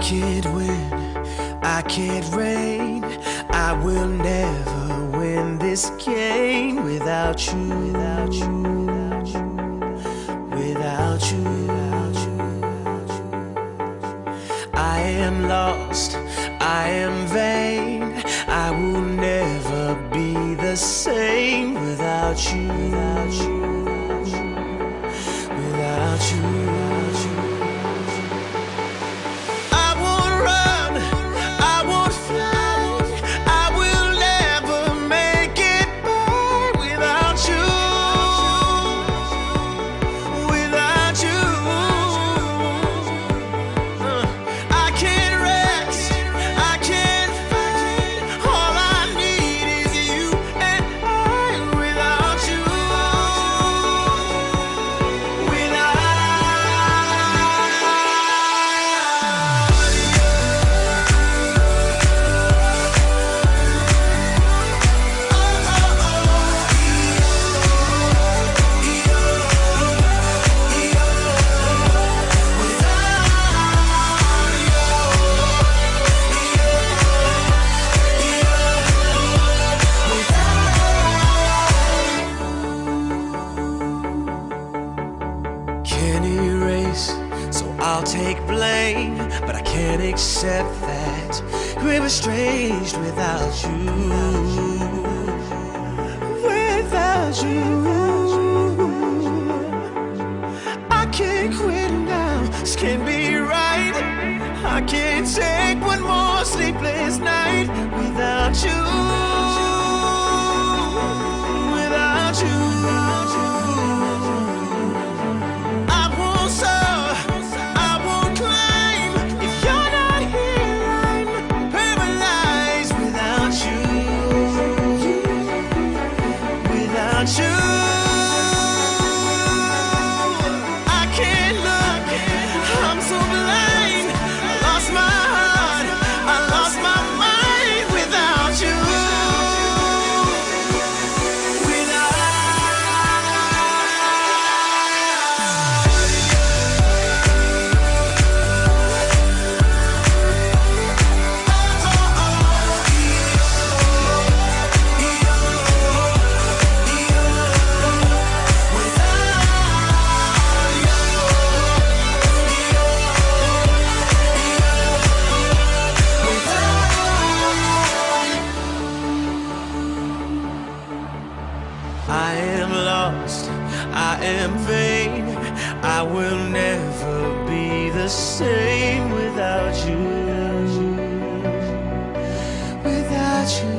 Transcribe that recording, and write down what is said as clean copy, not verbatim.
can't win, I can't reign. I will never win this game without you, without you, without you, without you, without you. I am lost, I am vain. I will never be the same without you, without you, without you, without you. I won't run, I won't fly. I will never make it by without you, without you. I can't rest, I can't fight. All I need is you and I without you, can't erase, so I'll take blame, but I can't accept that we're estranged without you, without you. I can't quit now, this can't be right. I can't take one more sleepless night without you, without you. You, I can't look, I'm so blind. I lost my heart, I lost my mind without you, I am lost, I am vain. I will never be the same without you, without you.